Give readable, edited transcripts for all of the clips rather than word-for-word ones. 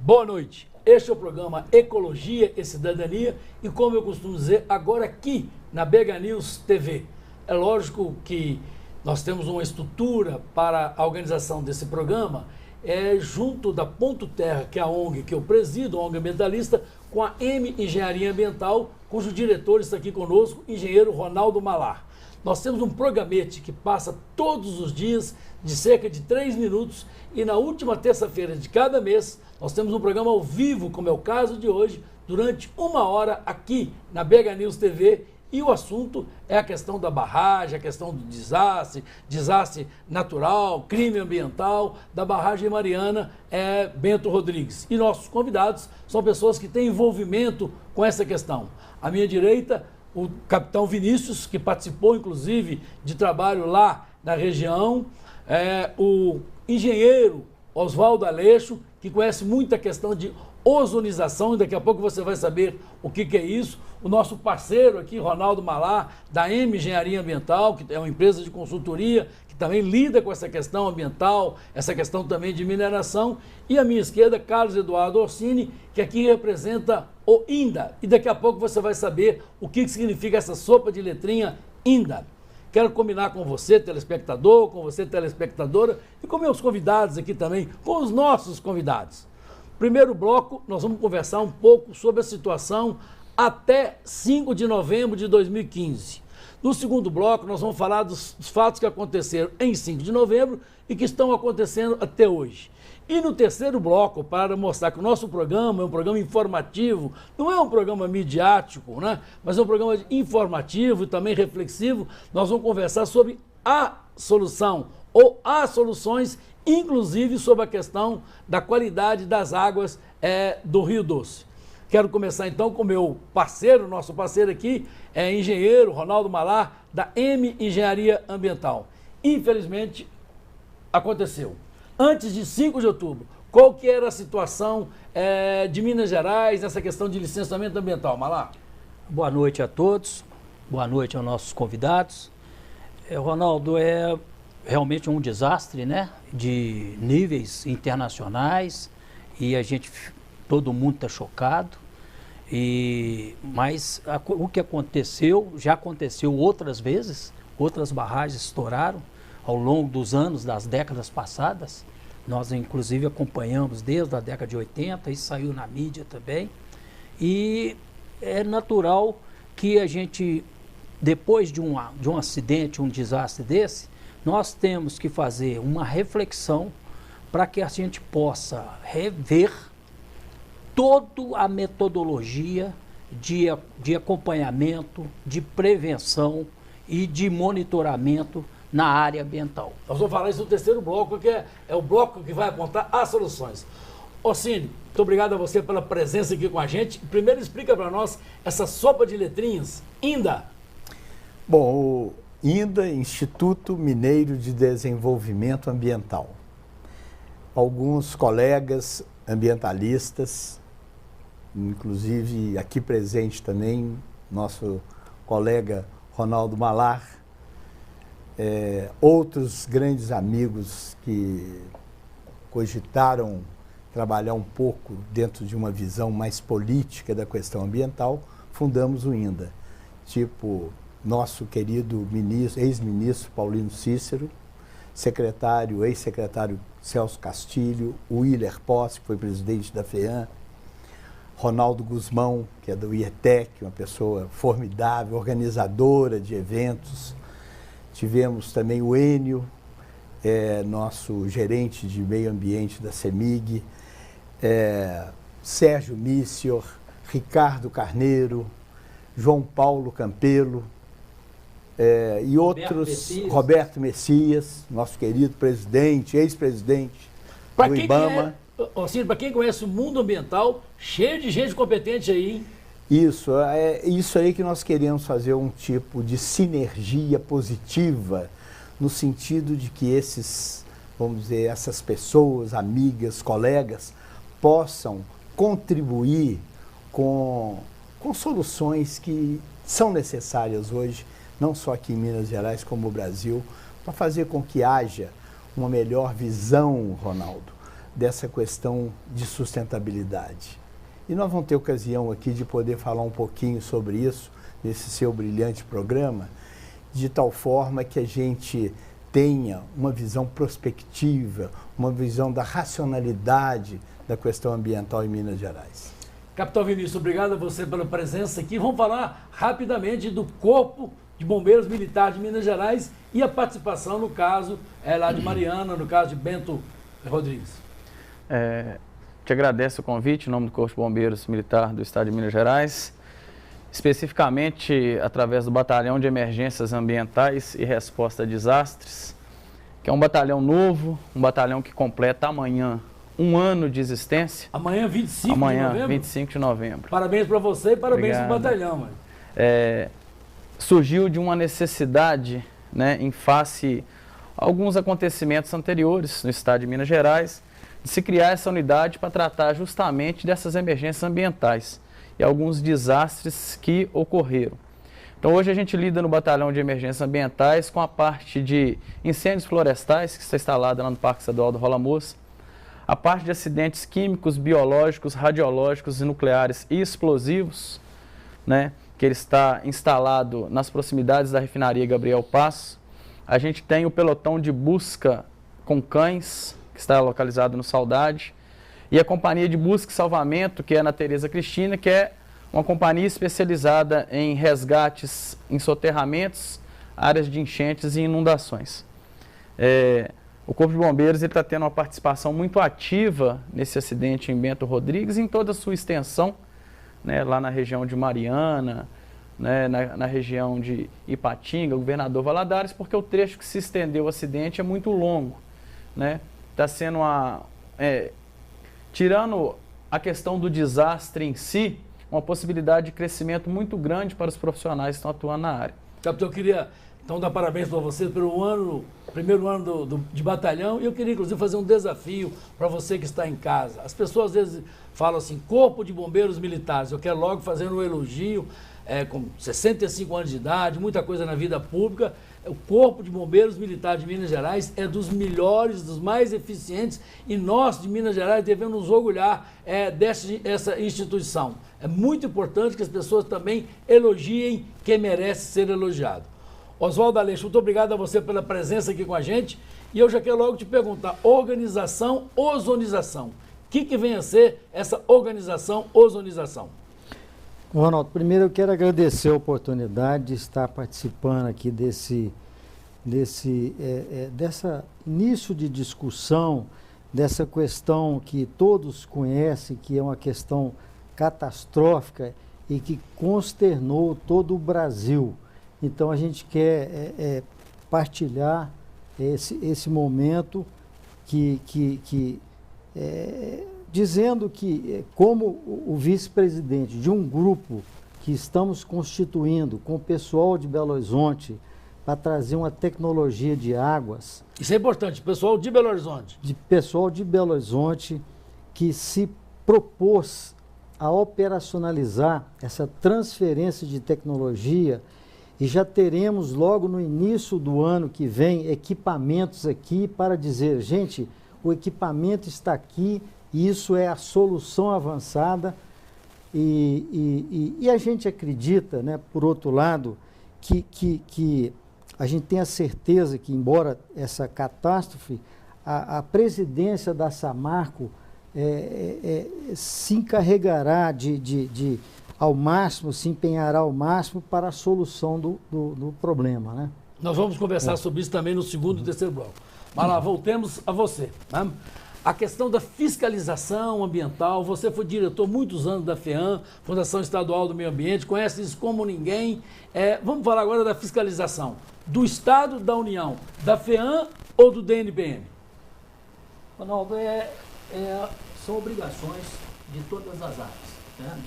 Boa noite. Este é o programa Ecologia e Cidadania e, como eu costumo dizer, agora aqui na BH News TV. É lógico que nós temos uma estrutura para a organização desse programa, junto da Ponto Terra, que é a ONG que eu presido, a ONG ambientalista, com a M Engenharia Ambiental, cujo diretor está aqui conosco, engenheiro Ronaldo Malar. Nós temos um programete que passa todos os dias, de cerca de 3 minutos, e na última terça-feira de cada mês, nós temos um programa ao vivo, como é o caso de hoje, durante 1 hora aqui na BH News TV, e o assunto é a questão da barragem, a questão do desastre natural, crime ambiental, da barragem Mariana Bento Rodrigues. E nossos convidados são pessoas que têm envolvimento com essa questão. À minha direita, o capitão Vinícius, que participou, inclusive, de trabalho lá na região, o engenheiro Oswaldo Aleixo, que conhece muito a questão de ozonização, e daqui a pouco você vai saber o que é isso. O nosso parceiro aqui, Ronaldo Malar, da M Engenharia Ambiental, que é uma empresa de consultoria, que também lida com essa questão ambiental, essa questão também de mineração. E à minha esquerda, Carlos Eduardo Orsini, que aqui representa o INDA. E daqui a pouco você vai saber o que significa essa sopa de letrinha INDA. Quero combinar com você, telespectador, com você, telespectadora, e com meus convidados aqui também, com os nossos convidados. Primeiro bloco, nós vamos conversar um pouco sobre a situação até 5 de novembro de 2015. No segundo bloco, nós vamos falar dos fatos que aconteceram em 5 de novembro e que estão acontecendo até hoje. E no terceiro bloco, para mostrar que o nosso programa é um programa informativo, não é um programa midiático, né? Mas é um programa informativo e também reflexivo, nós vamos conversar sobre a solução ou as soluções, inclusive sobre a questão da qualidade das águas do Rio Doce. Quero começar então com o meu parceiro, nosso parceiro aqui, engenheiro Ronaldo Malar, da M Engenharia Ambiental. Infelizmente, aconteceu. Antes de 5 de outubro, qual que era a situação de Minas Gerais nessa questão de licenciamento ambiental, Malar? Boa noite a todos, boa noite aos nossos convidados. Ronaldo, é realmente um desastre, né, de níveis internacionais, e todo mundo está chocado, mas o que aconteceu, já aconteceu outras vezes, outras barragens estouraram ao longo dos anos, das décadas passadas. Nós inclusive acompanhamos desde a década de 80, isso saiu na mídia também, e é natural que a gente, depois de um acidente, um desastre desse, nós temos que fazer uma reflexão para que a gente possa rever toda a metodologia de acompanhamento, de prevenção e de monitoramento na área ambiental. Nós vamos falar isso no terceiro bloco, que é o bloco que vai apontar as soluções. Orsini, muito obrigado a você pela presença aqui com a gente. Primeiro explica para nós essa sopa de letrinhas, INDA. Bom, o INDA, Instituto Mineiro de Desenvolvimento Ambiental. Alguns colegas ambientalistas, inclusive aqui presente também, nosso colega Ronaldo Malar, outros grandes amigos que cogitaram trabalhar um pouco dentro de uma visão mais política da questão ambiental, fundamos o INDA. Tipo, nosso querido ex-ministro Paulino Cícero, ex-secretário Celso Castilho, o Willer Posse, que foi presidente da FEAM, Ronaldo Guzmão, que é do IETEC, uma pessoa formidável, organizadora de eventos. Tivemos também o Enio, nosso gerente de meio ambiente da CEMIG, Sérgio Missior, Ricardo Carneiro, João Paulo Campelo, e outros, Roberto Messias, nosso querido presidente, ex-presidente do IBAMA. Para quem conhece o mundo ambiental, cheio de gente competente aí, hein? Isso, é isso aí que nós queremos fazer, um tipo de sinergia positiva, no sentido de que essas pessoas, amigas, colegas, possam contribuir com soluções que são necessárias hoje, não só aqui em Minas Gerais, como no Brasil, para fazer com que haja uma melhor visão, Ronaldo, dessa questão de sustentabilidade. E nós vamos ter ocasião aqui de poder falar um pouquinho sobre isso, nesse seu brilhante programa, de tal forma que a gente tenha uma visão prospectiva, uma visão da racionalidade da questão ambiental em Minas Gerais. Capitão Vinícius, obrigado a você pela presença aqui. Vamos falar rapidamente do Corpo de Bombeiros Militar de Minas Gerais e a participação, no caso, lá de Mariana, no caso de Bento Rodrigues. Te agradeço o convite em nome do Corpo de Bombeiros Militar do Estado de Minas Gerais, especificamente através do Batalhão de Emergências Ambientais e Resposta a Desastres, que é um batalhão novo, um batalhão que completa amanhã 1 ano de existência. Amanhã, 25 de novembro? Amanhã, 25 de novembro. Parabéns para você e parabéns para o batalhão. Mano. Surgiu de uma necessidade, né, em face a alguns acontecimentos anteriores no estado de Minas Gerais, de se criar essa unidade para tratar justamente dessas emergências ambientais e alguns desastres que ocorreram. Então hoje a gente lida no Batalhão de Emergências Ambientais com a parte de incêndios florestais, que está instalada lá no Parque Estadual do Rola Moça, a parte de acidentes químicos, biológicos, radiológicos, nucleares e explosivos, né, que ele está instalado nas proximidades da refinaria Gabriel Passo. A gente tem o pelotão de busca com cães, que está localizado no Saudade, e a companhia de busca e salvamento, que é na Tereza Cristina, que é uma companhia especializada em resgates em soterramentos, áreas de enchentes e inundações. O Corpo de Bombeiros está tendo uma participação muito ativa nesse acidente em Bento Rodrigues, em toda a sua extensão, né, lá na região de Mariana, né, na região de Ipatinga, Governador Valadares, porque o trecho que se estendeu o acidente é muito longo, né? Está sendo tirando a questão do desastre em si, uma possibilidade de crescimento muito grande para os profissionais que estão atuando na área. Capitão, eu queria então dar parabéns para você pelo primeiro ano de batalhão, e eu queria inclusive fazer um desafio para você que está em casa. As pessoas às vezes falam assim, Corpo de Bombeiros Militares, eu quero logo fazer um elogio, com 65 anos de idade, muita coisa na vida pública. O Corpo de Bombeiros Militar de Minas Gerais é dos melhores, dos mais eficientes, e nós de Minas Gerais devemos nos orgulhar dessa instituição. É muito importante que as pessoas também elogiem quem merece ser elogiado. Oswaldo Aleixo, muito obrigado a você pela presença aqui com a gente, e eu já quero logo te perguntar, organização, ozonização. O que vem a ser essa organização, ozonização? Ronaldo, primeiro eu quero agradecer a oportunidade de estar participando aqui desse início de discussão, dessa questão que todos conhecem, que é uma questão catastrófica e que consternou todo o Brasil. Então a gente quer partilhar esse momento dizendo que, como o vice-presidente de um grupo que estamos constituindo com o pessoal de Belo Horizonte para trazer uma tecnologia de águas. Isso é importante, pessoal de Belo Horizonte. Pessoal de Belo Horizonte que se propôs a operacionalizar essa transferência de tecnologia, e já teremos logo no início do ano que vem equipamentos aqui para dizer, gente, o equipamento está aqui, isso é a solução avançada, e a gente acredita, né, por outro lado, que a gente tem a certeza que, embora essa catástrofe, a presidência da Samarco se encarregará ao máximo, se empenhará ao máximo para a solução do problema, né? Nós vamos conversar sobre isso também no segundo e terceiro bloco. Mas lá, voltemos a você, né? A questão da fiscalização ambiental, você foi diretor muitos anos da FEAM, Fundação Estadual do Meio Ambiente, conhece isso como ninguém. Vamos falar agora da fiscalização do Estado, da União, da FEAM ou do DNPM? Ronaldo, são obrigações de todas as áreas, né?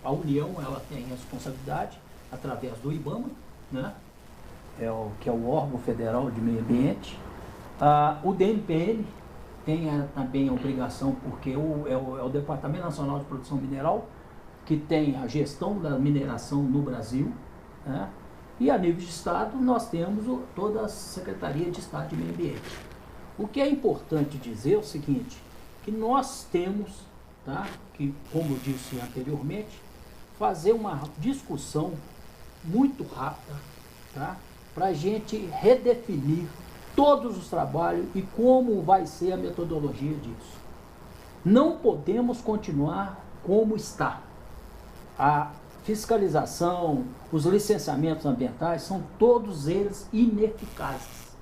A União, ela tem responsabilidade através do IBAMA, né? Que é o órgão federal de meio ambiente. O DNPM tem também a obrigação, porque é o Departamento Nacional de Produção Mineral, que tem a gestão da mineração no Brasil, né? E a nível de Estado, nós temos toda a Secretaria de Estado de Meio Ambiente. O que é importante dizer é o seguinte, que nós temos, tá, que, como eu disse anteriormente, fazer uma discussão muito rápida, tá, para a gente redefinir todos os trabalhos e como vai ser a metodologia disso. Não podemos continuar como está. A fiscalização, os licenciamentos ambientais, são todos eles ineficazes.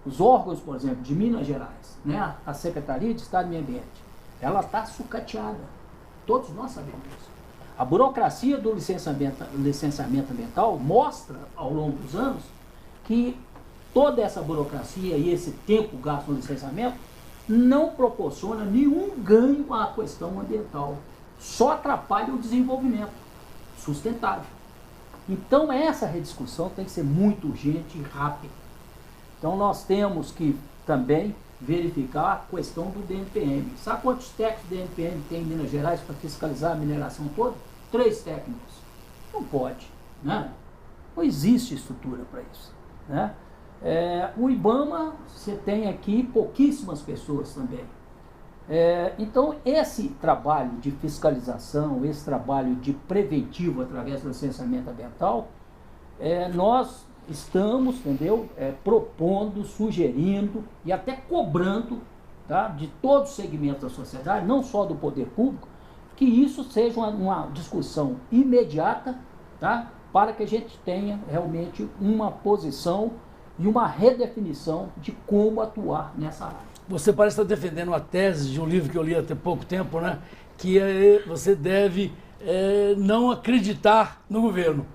Os órgãos, por exemplo, de Minas Gerais, né, a Secretaria de Estado do Meio Ambiente, ela está sucateada. Todos nós sabemos isso. A burocracia do licenciamento ambiental mostra, ao longo dos anos, que toda essa burocracia e esse tempo gasto no licenciamento não proporciona nenhum ganho à questão ambiental. Só atrapalha o desenvolvimento sustentável. Então essa rediscussão tem que ser muito urgente e rápida. Então nós temos que também verificar a questão do DNPM. Sabe quantos técnicos do DNPM tem em Minas Gerais para fiscalizar a mineração toda? 3 técnicos. Não pode, né? Não existe estrutura para isso, né? O IBAMA, você tem aqui pouquíssimas pessoas também. Então, esse trabalho de fiscalização, esse trabalho de preventivo através do licenciamento ambiental, nós estamos, entendeu, propondo, sugerindo e até cobrando, tá, de todos os segmentos da sociedade, não só do poder público, que isso seja uma discussão imediata, tá, para que a gente tenha realmente uma posição e uma redefinição de como atuar nessa área. Você parece estar defendendo uma tese de um livro que eu li há pouco tempo, né? Que você deve não acreditar no governo.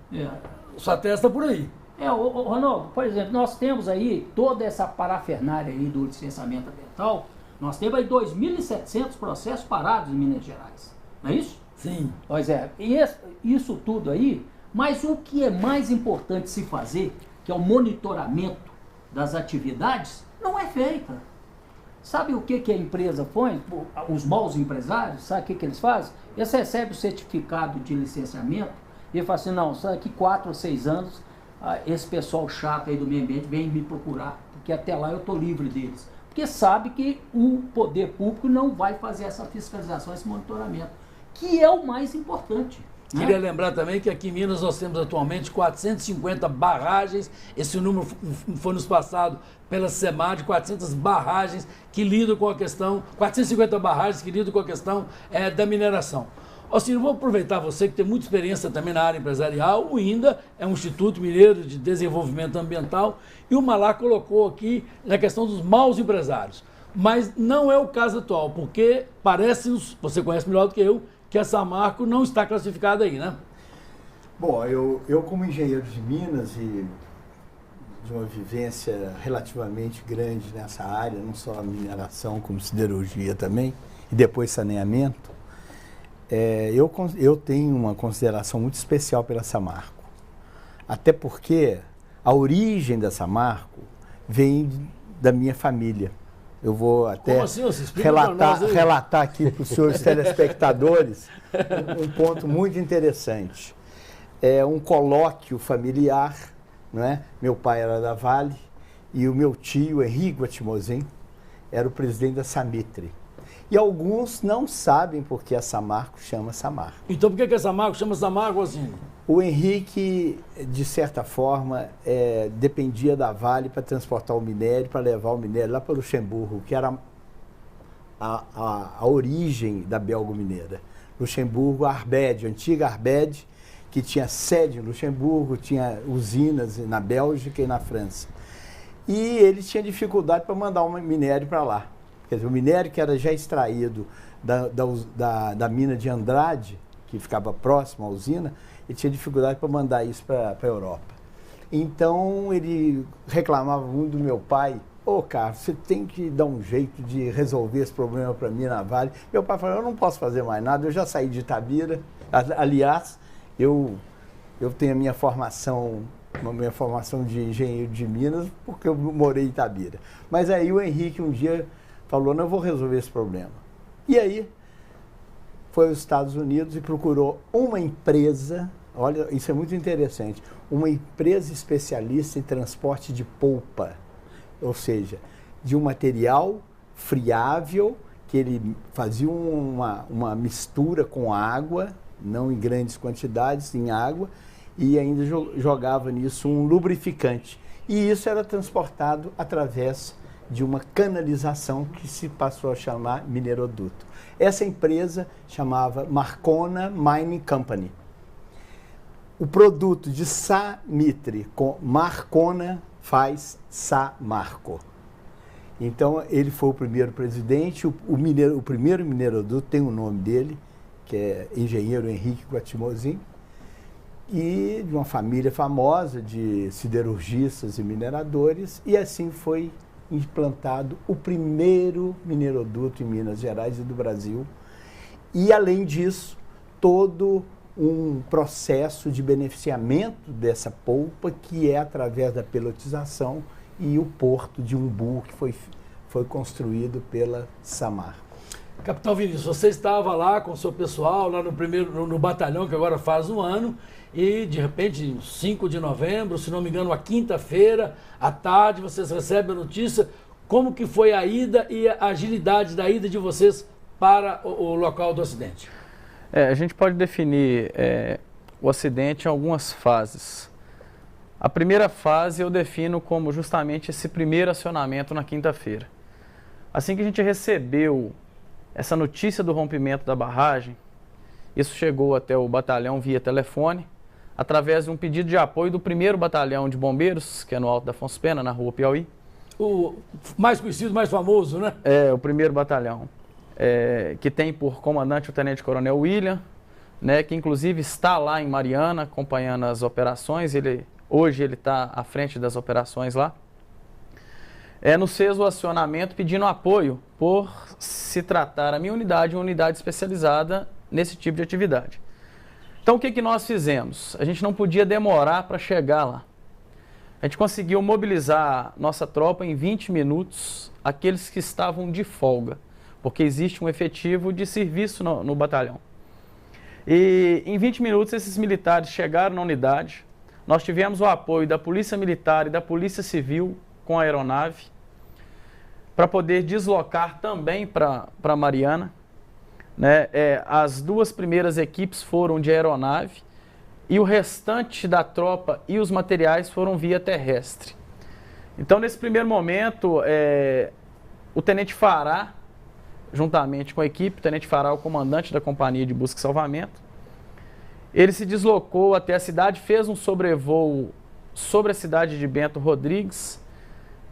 Sua tese está por aí. Ronaldo, por exemplo, nós temos aí toda essa parafernália aí do licenciamento ambiental, nós temos aí 2.700 processos parados em Minas Gerais, não é isso? Sim. Pois é, e isso tudo aí, mas o que é mais importante se fazer, que é o monitoramento das atividades, não é feita. Sabe o que a empresa põe? Os maus empresários, sabe o que eles fazem? Eles recebem o certificado de licenciamento e falam assim, não, daqui 4 ou 6 anos, esse pessoal chato aí do meio ambiente vem me procurar, porque até lá eu estou livre deles. Porque sabe que o poder público não vai fazer essa fiscalização, esse monitoramento, que é o mais importante. Queria lembrar também que aqui em Minas nós temos atualmente 450 barragens, esse número foi nos passado pela SEMAD, 400 barragens que lidam com a questão, 450 barragens que lidam com a questão da mineração. Assim, eu vou aproveitar você que tem muita experiência também na área empresarial. O INDA é um Instituto Mineiro de Desenvolvimento Ambiental e o Malá colocou aqui na questão dos maus empresários. Mas não é o caso atual, porque parece, você conhece melhor do que eu, que a Samarco não está classificada aí, né? Bom, eu como engenheiro de Minas e de uma vivência relativamente grande nessa área, não só a mineração, como siderurgia também, e depois saneamento, eu tenho uma consideração muito especial pela Samarco. Até porque a origem da Samarco vem da minha família. Eu vou até assim, relatar aqui para os senhores telespectadores um ponto muito interessante. É um colóquio familiar, não é? Meu pai era da Vale e o meu tio, Henrique Guatimozin, era o presidente da Samitre. E alguns não sabem por que a Samarco chama Samarco. Então por que a Samarco chama Samarco assim? O Henrique, de certa forma, dependia da Vale para transportar o minério, para levar o minério lá para Luxemburgo, que era a origem da Belgo Mineira. Luxemburgo, a Arbed, a antiga Arbed, que tinha sede em Luxemburgo, tinha usinas na Bélgica e na França. E ele tinha dificuldade para mandar um minério para lá. Quer dizer, o minério que era já extraído da mina de Andrade, que ficava próximo à usina, ele tinha dificuldade para mandar isso para a Europa. Então ele reclamava muito do meu pai: ô Carlos, você tem que dar um jeito de resolver esse problema para mim na Vale. Meu pai falou: eu não posso fazer mais nada, eu já saí de Itabira. Aliás, eu tenho a minha formação de engenheiro de Minas, porque eu morei em Itabira. Mas aí o Henrique um dia falou: não, eu vou resolver esse problema. E aí foi aos Estados Unidos e procurou uma empresa, olha, isso é muito interessante, uma empresa especialista em transporte de polpa, ou seja, de um material friável, que ele fazia uma mistura com água, não em grandes quantidades, em água, e ainda jogava nisso um lubrificante. E isso era transportado através de uma canalização que se passou a chamar mineroduto. Essa empresa chamava Marcona Mining Company. O produto de Samitre com Marcona faz Samarco. Então, ele foi o primeiro presidente, o primeiro mineroduto tem o nome dele, que é engenheiro Henrique Guatimozin, e de uma família famosa de siderurgistas e mineradores, e assim foi implantado o primeiro mineroduto em Minas Gerais e do Brasil. E, além disso, todo um processo de beneficiamento dessa polpa, que é através da pelotização, e o porto de Umbu, que foi construído pela Samarco. Capitão Vinícius, você estava lá com o seu pessoal, lá no batalhão, que agora faz um ano, e de repente, 5 de novembro, se não me engano, uma quinta-feira, à tarde, vocês recebem a notícia. Como que foi a ida e a agilidade da ida de vocês para o local do acidente? A gente pode definir o acidente em algumas fases. A primeira fase eu defino como justamente esse primeiro acionamento na quinta-feira. Assim que a gente recebeu essa notícia do rompimento da barragem, isso chegou até o batalhão via telefone, através de um pedido de apoio do 1º Batalhão de Bombeiros, que é no Alto da Afonso Pena, na Rua Piauí. O mais conhecido, mais famoso, né? O 1º Batalhão, que tem por comandante o Tenente Coronel William, né, que inclusive está lá em Mariana acompanhando as operações. Hoje ele está à frente das operações lá. Nos fez o acionamento pedindo apoio por se tratar a minha unidade, uma unidade especializada nesse tipo de atividade. Então, o que nós fizemos? A gente não podia demorar para chegar lá. A gente conseguiu mobilizar nossa tropa em 20 minutos, aqueles que estavam de folga, porque existe um efetivo de serviço no batalhão. E em 20 minutos esses militares chegaram na unidade. Nós tivemos o apoio da Polícia Militar e da Polícia Civil com a aeronave para poder deslocar também para Mariana. Né? As 2 primeiras equipes foram de aeronave e o restante da tropa e os materiais foram via terrestre. Então, nesse primeiro momento, o Tenente Fará, juntamente com a equipe, o Tenente Fará, o comandante da Companhia de Busca e Salvamento, ele se deslocou até a cidade, fez um sobrevoo sobre a cidade de Bento Rodrigues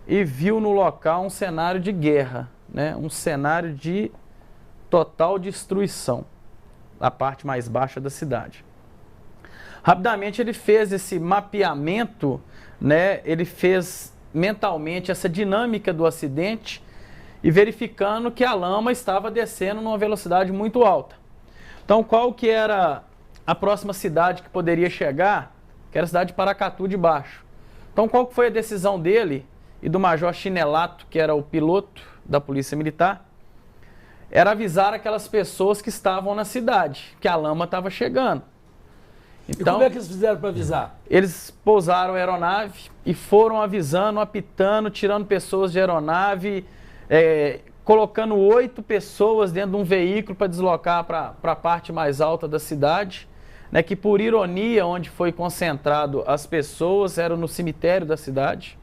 e viu no local um cenário de guerra, né? Um cenário de total destruição, da parte mais baixa da cidade. Rapidamente ele fez esse mapeamento, né? Ele fez mentalmente essa dinâmica do acidente e verificando que a lama estava descendo numa velocidade muito alta. Então, qual que era a próxima cidade que poderia chegar? Que era a cidade de Paracatu de Baixo. Então, qual que foi a decisão dele e do Major Chinelato, que era o piloto da Polícia Militar? Era avisar aquelas pessoas que estavam na cidade, que a lama estava chegando. Então, e como é que eles fizeram para avisar? Eles pousaram a aeronave e foram avisando, apitando, tirando pessoas de aeronave, colocando 8 pessoas dentro de um veículo para deslocar para a parte mais alta da cidade, né, que por ironia, onde foi concentrado as pessoas, era no cemitério da cidade.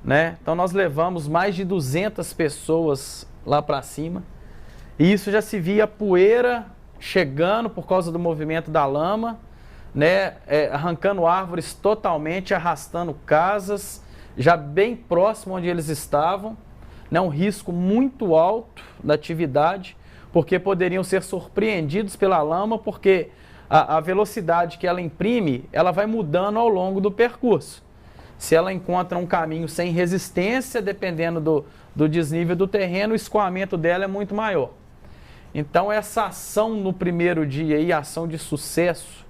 Né? Então nós levamos mais de 200 pessoas lá para cima, e isso já se via poeira chegando por causa do movimento da lama, né, arrancando árvores totalmente, arrastando casas, já bem próximo onde eles estavam, né, um risco muito alto da atividade, porque poderiam ser surpreendidos pela lama, porque a velocidade que ela imprime, ela vai mudando ao longo do percurso. Se ela encontra um caminho sem resistência, dependendo do desnível do terreno, o escoamento dela é muito maior. Então, essa ação no primeiro dia e ação de sucesso,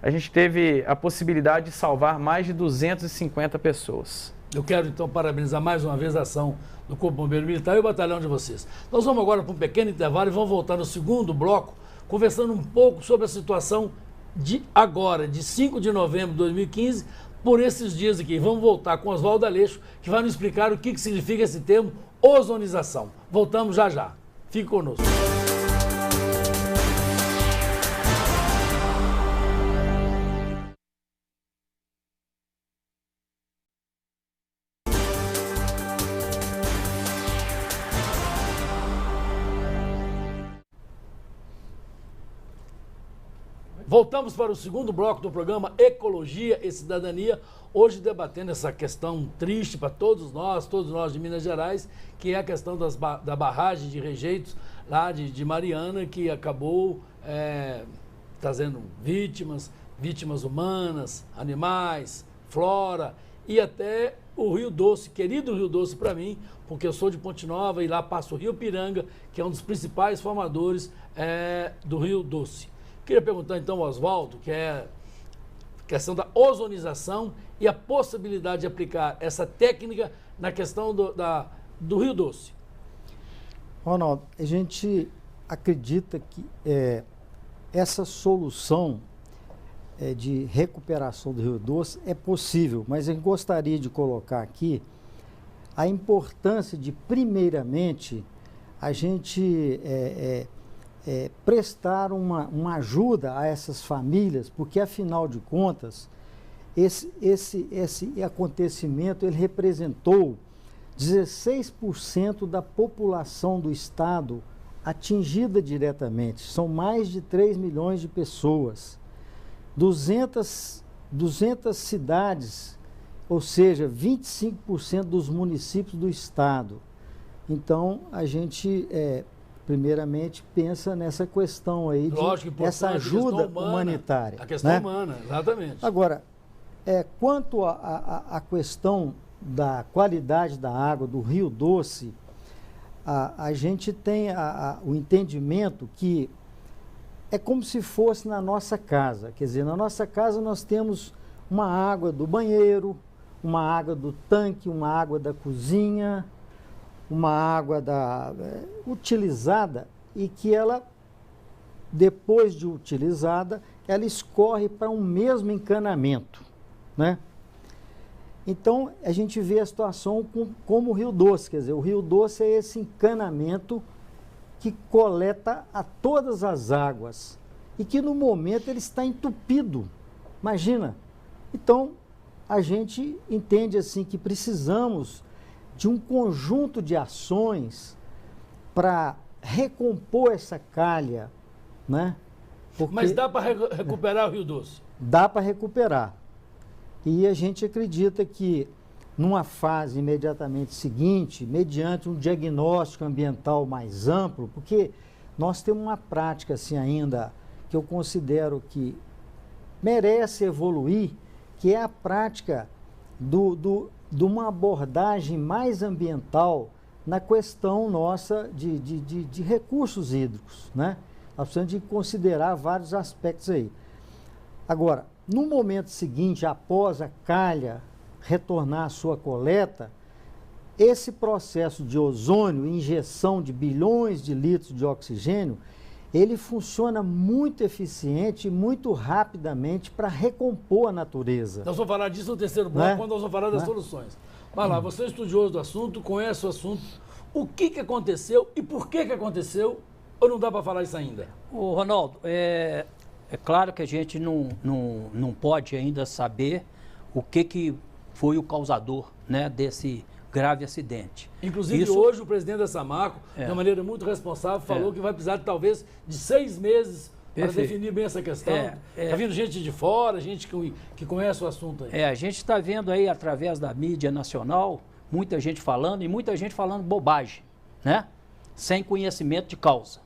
a gente teve a possibilidade de salvar mais de 250 pessoas. Eu quero, então, parabenizar mais uma vez a ação do Corpo Bombeiro Militar e o batalhão de vocês. Nós vamos agora para um pequeno intervalo e vamos voltar no segundo bloco, conversando um pouco sobre a situação de agora, de 5 de novembro de 2015, por esses dias aqui. Vamos voltar com Oswaldo Aleixo, que vai nos explicar o que significa esse termo ozonização. Voltamos já já. Fique conosco. Voltamos para o segundo bloco do programa Ecologia e Cidadania, hoje debatendo essa questão triste para todos nós de Minas Gerais, que é a questão da barragem de rejeitos lá de Mariana, que acabou trazendo vítimas humanas, animais, flora e até o Rio Doce, querido Rio Doce para mim, porque eu sou de Ponte Nova e lá passa o Rio Piranga, que é um dos principais formadores do Rio Doce. Queria perguntar então ao Oswaldo, que é a questão da ozonização e a possibilidade de aplicar essa técnica na questão do Rio Doce. Ronaldo, a gente acredita que essa solução de recuperação do Rio Doce é possível, mas eu gostaria de colocar aqui a importância de, primeiramente, a gente prestar uma ajuda a essas famílias, porque, afinal de contas, esse acontecimento ele representou 16% da população do estado atingida diretamente. São mais de 3 milhões de pessoas. 200 cidades, ou seja, 25% dos municípios do estado. Então, a gente, primeiramente, pensa nessa questão aí, essa ajuda humanitária. A questão humana, exatamente. Agora, quanto à questão da qualidade da água do Rio Doce, a gente tem o entendimento que é como se fosse na nossa casa. Quer dizer, na nossa casa nós temos uma água do banheiro, uma água do tanque, uma água da cozinha, uma água utilizada e que ela, depois de utilizada, ela escorre para um mesmo encanamento, né? Então, a gente vê a situação como o Rio Doce, quer dizer, o Rio Doce é esse encanamento que coleta a todas as águas e que no momento ele está entupido, imagina. Então, a gente entende assim que precisamos de um conjunto de ações para recompor essa calha, né? Porque mas dá para recuperar o Rio Doce? Dá para recuperar. E a gente acredita que, numa fase imediatamente seguinte, mediante um diagnóstico ambiental mais amplo, porque nós temos uma prática assim ainda que eu considero que merece evoluir, que é a prática de uma abordagem mais ambiental na questão nossa de recursos hídricos, né? Nós precisamos de considerar vários aspectos aí. Agora, no momento seguinte, após a calha retornar à sua coleta, esse processo de ozônio, injeção de bilhões de litros de oxigênio, ele funciona muito eficiente e muito rapidamente para recompor a natureza. Nós vamos falar disso no terceiro bloco, quando nós vamos falar das soluções. Vai lá, você é estudioso do assunto, conhece o assunto. O que aconteceu e por que aconteceu? Ou não dá para falar isso ainda? Ô, Ronaldo, é claro que a gente não pode ainda saber o que foi o causador, né, desse grave acidente. Inclusive, hoje o presidente da Samarco, de uma maneira muito responsável, falou que vai precisar talvez de 6 meses para definir bem essa questão. Está vindo gente de fora, gente que conhece o assunto aí. A gente está vendo aí, através da mídia nacional, muita gente falando e muita gente falando bobagem, né? Sem conhecimento de causa.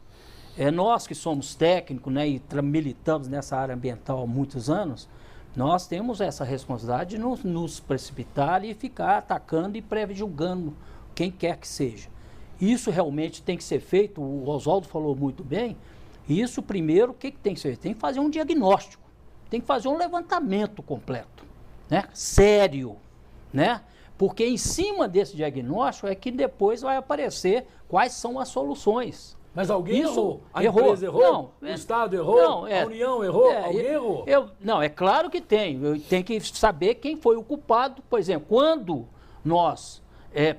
Nós que somos técnicos, né, e militamos nessa área ambiental há muitos anos, nós temos essa responsabilidade de não nos precipitar e ficar atacando e pré-julgando quem quer que seja. Isso realmente tem que ser feito, o Oswaldo falou muito bem, isso primeiro, o que tem que ser feito? Tem que fazer um diagnóstico, tem que fazer um levantamento completo, né, sério, né? Porque em cima desse diagnóstico é que depois vai aparecer quais são as soluções. Mas alguém Isso errou. A errou. empresa errou? Não, o Estado errou? não, a União errou? Alguém errou? Não, é claro que tem. Eu tenho que saber quem foi o culpado. Por exemplo, quando nós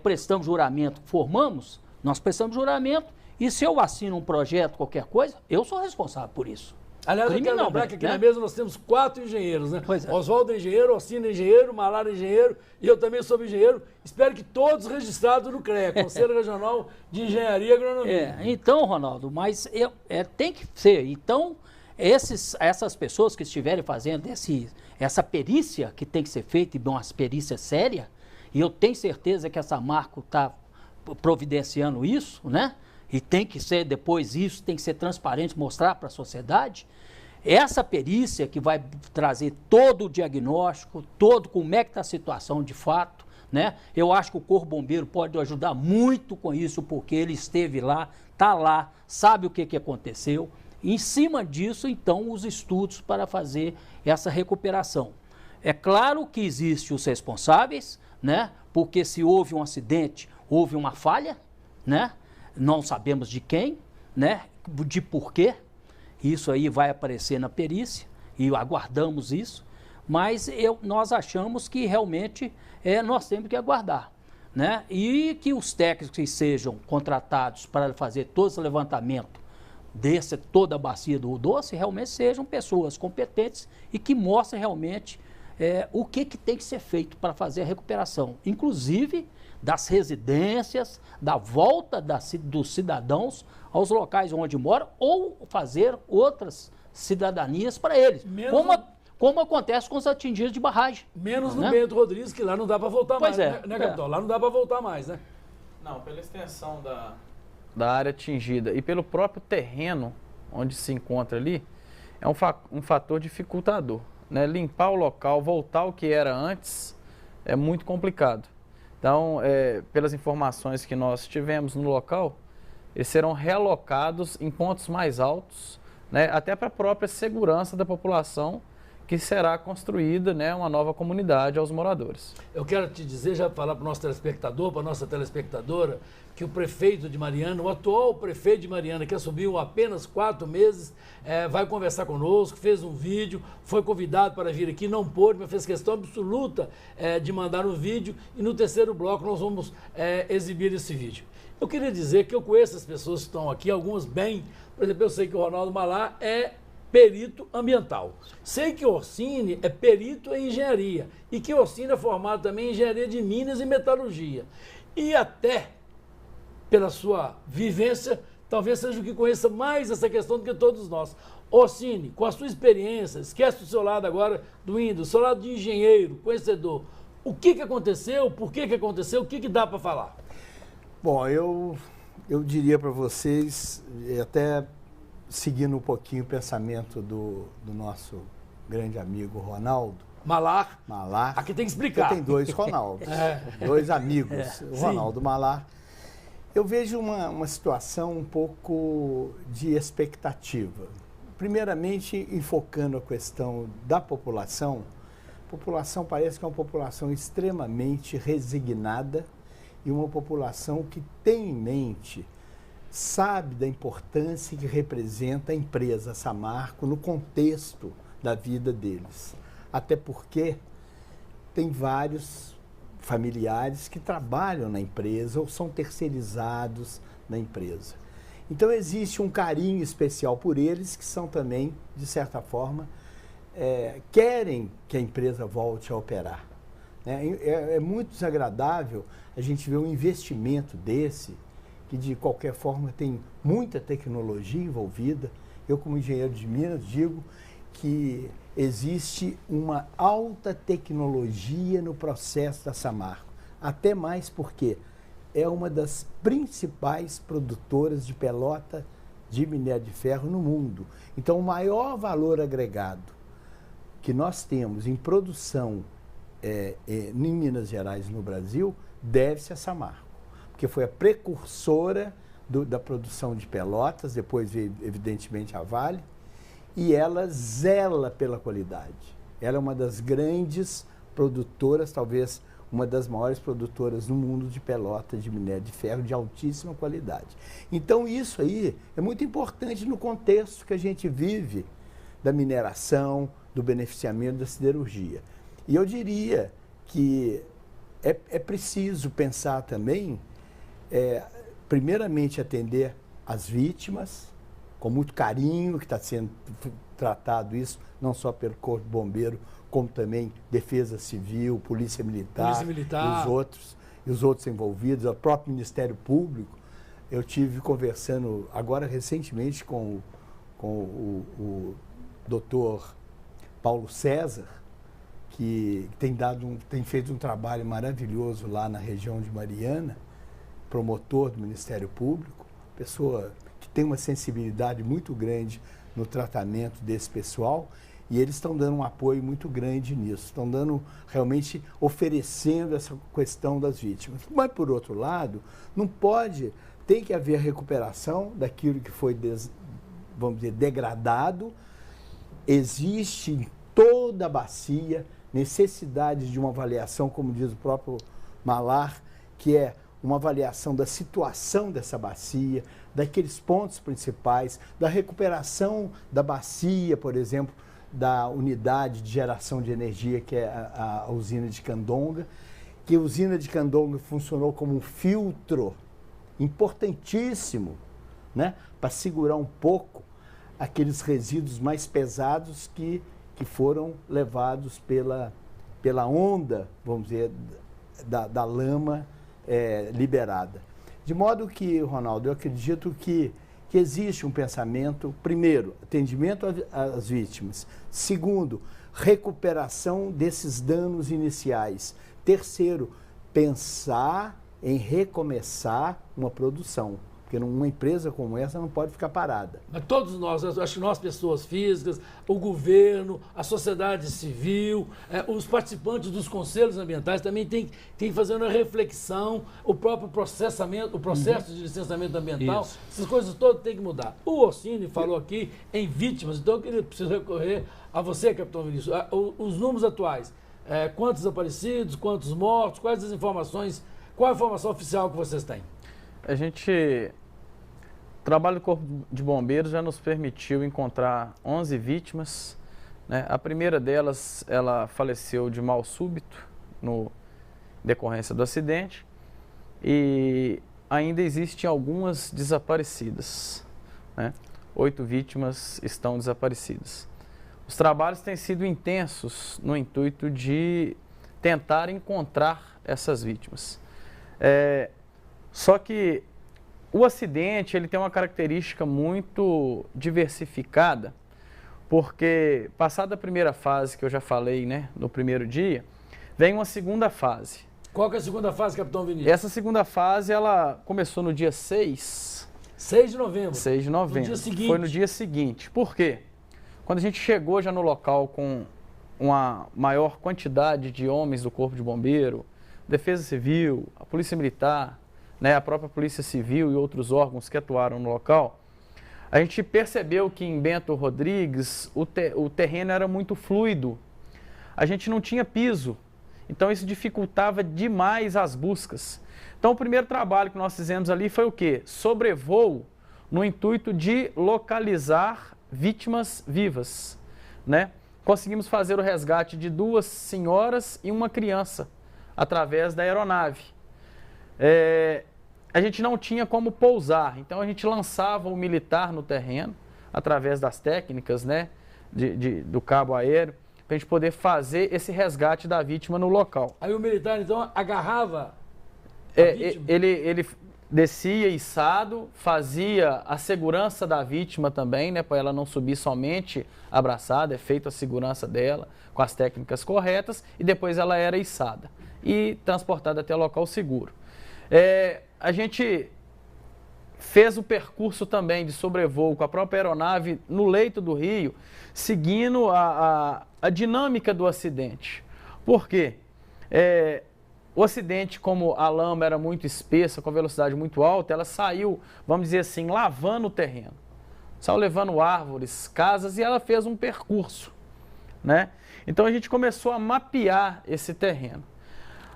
prestamos juramento, formamos, nós prestamos juramento, e se eu assino um projeto, qualquer coisa, eu sou responsável por isso. Aliás, eu quero lembrar que aqui na mesa nós temos 4 engenheiros, né? Oswaldo é engenheiro, Orsino é engenheiro, Malar é engenheiro, e eu também sou engenheiro. Espero que todos registrados no CREA, Conselho Regional de Engenharia e Agronomia. Então, Ronaldo, mas tem que ser. Então, essas pessoas que estiverem fazendo essa perícia que tem que ser feita, e uma perícia séria, e eu tenho certeza que a Samarco está providenciando isso, né? E tem que ser, depois isso, tem que ser transparente, mostrar para a sociedade. Essa perícia que vai trazer todo o diagnóstico, como é que está a situação de fato, né? Eu acho que o Corpo Bombeiro pode ajudar muito com isso, porque ele esteve lá, está lá, sabe o que aconteceu. Em cima disso, então, os estudos para fazer essa recuperação. É claro que existem os responsáveis, né? Porque se houve um acidente, houve uma falha, né? Não sabemos de quem, né? De porquê. Isso aí vai aparecer na perícia e aguardamos isso. Mas nós achamos que realmente nós temos que aguardar, né? E que os técnicos que sejam contratados para fazer todo esse levantamento toda a bacia do Rio Doce realmente sejam pessoas competentes e que mostrem realmente o que tem que ser feito para fazer a recuperação, inclusive das residências, da volta dos cidadãos aos locais onde moram, ou fazer outras cidadanias para eles, como acontece com os atingidos de barragem. Menos no Bento Rodrigues, que lá não dá para voltar mais, né, capitão? Lá não dá para voltar mais, né? Não, pela extensão da área atingida e pelo próprio terreno onde se encontra ali, é um fator dificultador, né? Limpar o local, voltar ao que era antes, é muito complicado. Então, pelas informações que nós tivemos no local, eles serão realocados em pontos mais altos, né, até para a própria segurança da população, que será construída, né, uma nova comunidade aos moradores. Eu quero te dizer, já falar para o nosso telespectador, para a nossa telespectadora, que o prefeito de Mariana, o atual prefeito de Mariana, que assumiu há apenas 4 meses, vai conversar conosco, fez um vídeo, foi convidado para vir aqui, não pôde, mas fez questão absoluta de mandar um vídeo, e no terceiro bloco nós vamos exibir esse vídeo. Eu queria dizer que eu conheço as pessoas que estão aqui, algumas bem, por exemplo, eu sei que o Ronaldo Malar é perito ambiental. Sei que o Orsini é perito em engenharia e que o Orsini é formado também em engenharia de minas e metalurgia. E até, pela sua vivência, talvez seja o que conheça mais essa questão do que todos nós. Orsini, com a sua experiência, esquece do seu lado agora do Windows, seu lado de engenheiro, conhecedor, o que aconteceu, por que aconteceu, o que dá para falar? Bom, eu diria para vocês, até seguindo um pouquinho o pensamento do nosso grande amigo Ronaldo Malar. Aqui tem que explicar. Tem 2 Ronaldos, 2 amigos, o Ronaldo Malar. Eu vejo uma situação um pouco de expectativa. Primeiramente, enfocando a questão da população, a população parece que é uma população extremamente resignada e uma população que tem em mente, sabe da importância que representa a empresa Samarco no contexto da vida deles. Até porque tem vários familiares que trabalham na empresa ou são terceirizados na empresa. Então existe um carinho especial por eles, que são também, de certa forma, querem que a empresa volte a operar. É muito desagradável a gente ver um investimento desse, que de qualquer forma tem muita tecnologia envolvida. Eu, como engenheiro de Minas, digo que existe uma alta tecnologia no processo da Samarco, até mais porque é uma das principais produtoras de pelota de minério de ferro no mundo. Então, o maior valor agregado que nós temos em produção em Minas Gerais e no Brasil deve-se a Samarco, porque foi a precursora da produção de pelotas, depois veio, evidentemente, a Vale, e ela zela pela qualidade. Ela é uma das grandes produtoras, talvez uma das maiores produtoras no mundo de pelota de minério de ferro de altíssima qualidade. Então isso aí é muito importante no contexto que a gente vive da mineração, do beneficiamento da siderurgia. E eu diria que é preciso pensar também, primeiramente atender as vítimas, com muito carinho, que está sendo tratado isso, não só pelo Corpo de Bombeiro, como também Defesa Civil, Polícia Militar. E os outros envolvidos, o próprio Ministério Público. Eu tive conversando agora recentemente com o doutor Paulo César, que tem feito um trabalho maravilhoso lá na região de Mariana, promotor do Ministério Público, pessoa que tem uma sensibilidade muito grande no tratamento desse pessoal, e eles estão dando um apoio muito grande nisso, estão realmente oferecendo essa questão das vítimas. Mas, por outro lado, tem que haver recuperação daquilo que foi, vamos dizer, degradado. Existe em toda a bacia necessidade de uma avaliação, como diz o próprio Malar, que é uma avaliação da situação dessa bacia, daqueles pontos principais, da recuperação da bacia, por exemplo, da unidade de geração de energia, que é a usina de Candonga, que a usina de Candonga funcionou como um filtro importantíssimo, né, para segurar um pouco aqueles resíduos mais pesados que foram levados pela onda, vamos dizer, da lama liberada. De modo que, Ronaldo, eu acredito que existe um pensamento, primeiro, atendimento às vítimas, segundo, recuperação desses danos iniciais, terceiro, pensar em recomeçar uma produção, porque numa empresa como essa não pode ficar parada. Mas todos nós, acho que nós, pessoas físicas, o governo, a sociedade civil, os participantes dos conselhos ambientais também tem que fazer uma reflexão, o próprio processamento, o processo de licenciamento ambiental, essas coisas todas têm que mudar. O Orsini falou aqui em vítimas, então eu preciso recorrer a você, capitão Vinícius, os números atuais, quantos desaparecidos, quantos mortos, quais as informações, qual a informação oficial que vocês têm? O trabalho do Corpo de Bombeiros já nos permitiu encontrar 11 vítimas, né? A primeira delas, ela faleceu de mal súbito, no decorrência do acidente, e ainda existem algumas desaparecidas, né? 8 vítimas estão desaparecidas. Os trabalhos têm sido intensos no intuito de tentar encontrar essas vítimas. Só que o acidente ele tem uma característica muito diversificada, porque passada a primeira fase que eu já falei, né, no primeiro dia, vem uma segunda fase. Qual que é a segunda fase, capitão Vinícius? Essa segunda fase ela começou no dia 6. 6 de novembro. 6 de novembro. No dia seguinte. Foi no dia seguinte. Por quê? Quando a gente chegou já no local com uma maior quantidade de homens do Corpo de Bombeiro, Defesa Civil, a Polícia Militar, né, a própria Polícia Civil e outros órgãos que atuaram no local, a gente percebeu que em Bento Rodrigues o terreno era muito fluido. A gente não tinha piso, então isso dificultava demais as buscas. Então o primeiro trabalho que nós fizemos ali foi o quê? Sobrevoo no intuito de localizar vítimas vivas, né? Conseguimos fazer o resgate de 2 senhoras e uma criança através da aeronave. A gente não tinha como pousar, então a gente lançava o militar no terreno, através das técnicas, né, do cabo aéreo, para a gente poder fazer esse resgate da vítima no local. Aí o militar, então, agarrava a vítima? Ele descia içado, fazia a segurança da vítima também, né, para ela não subir somente abraçada, é feita a segurança dela com as técnicas corretas, e depois ela era içada e transportada até o local seguro. A gente fez o percurso também de sobrevoo com a própria aeronave no leito do rio, seguindo a dinâmica do acidente. Por quê? O acidente, como a lama era muito espessa, com a velocidade muito alta, ela saiu, vamos dizer assim, lavando o terreno. Saiu levando árvores, casas, e ela fez um percurso, né? Então a gente começou a mapear esse terreno.